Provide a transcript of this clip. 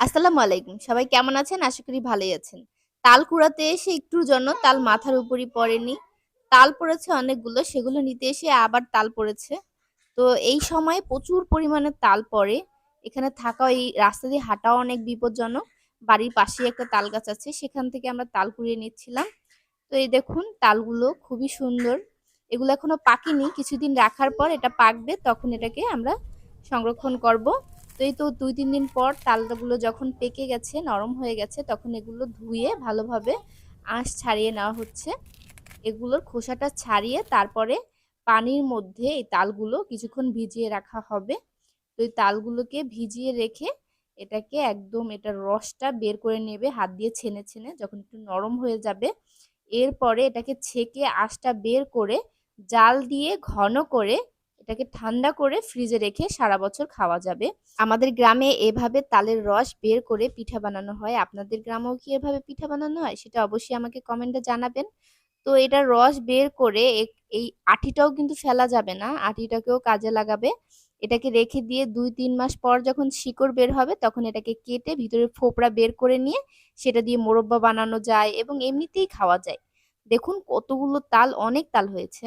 আসসালামু আলাইকুম। সবাই কেমন আছেন? আশা করি ভালোই আছেন। তাল কুড়াতে এসে একটুর জন্য তাল মাথার উপরই পড়েনি। তাল পড়েছে অনেকগুলো, সেগুলো নিতে এসে আবার তাল পড়েছে। তো এই সময়ে প্রচুর পরিমাণে তাল পড়ে। এখানে থাকা এই রাস্তা দিয়ে হাঁটাও অনেক বিপজ্জনক। বাড়ির পাশেই একটা তাল গাছ আছে, সেখান থেকে আমরা তাল কুড়িয়ে নিচ্ছিলাম। তো এই দেখুন তালগুলো খুবই সুন্দর। এগুলো এখনো পাকেনি। কিছুদিন রাখার পর এটা পাকবে, তখন এটাকে আমরা সংরক্ষণ করব। তো এই তো ২-৩ দিন পর তালগুলো যখন পেকে গেছে, নরম হয়ে গেছে, তখন এগুলো ধুয়ে ভালোভাবে আঁশ ছাড়িয়ে নেওয়া হচ্ছে। এগুলোর খোসাটা ছাড়িয়ে তারপরে পানির মধ্যে এই তালগুলো কিছুক্ষণ ভিজিয়ে রাখা হবে। তো এই তালগুলোকে ভিজিয়ে রেখে এটাকে একদম এটার রসটা বের করে নেবে হাত দিয়ে ছেনে ছেনে, যখন একটু নরম হয়ে যাবে এরপরে এটাকে ছেঁকে আঁশটা বের করে জাল দিয়ে ঘন করে এটাকে ঠান্ডা করে ফ্রিজে রেখে সারা বছর খাওয়া যাবে। আমাদের গ্রামে এভাবে তালের রস বের করে পিঠা বানানো হয়। আপনাদের গ্রামেও কি এভাবে পিঠা বানানো হয়? সেটা অবশ্যই আমাকে কমেন্টে জানাবেন। তো এটার রস বের করে এই আটিটাও কিন্তু ফেলা যাবে না। আটিটাকেও কাজে লাগাবে। এটাকে রেখে দিয়ে ২-৩ মাস পর যখন শিকড় বের হবে তখন এটাকে কেটে ভিতরের ফোপড়া বের করে নিয়ে সেটা দিয়ে মোরব্বা বানানো যায় এবং এমনিতেই খাওয়া যায়। দেখুন কতগুলো তাল, অনেক তাল হয়েছে।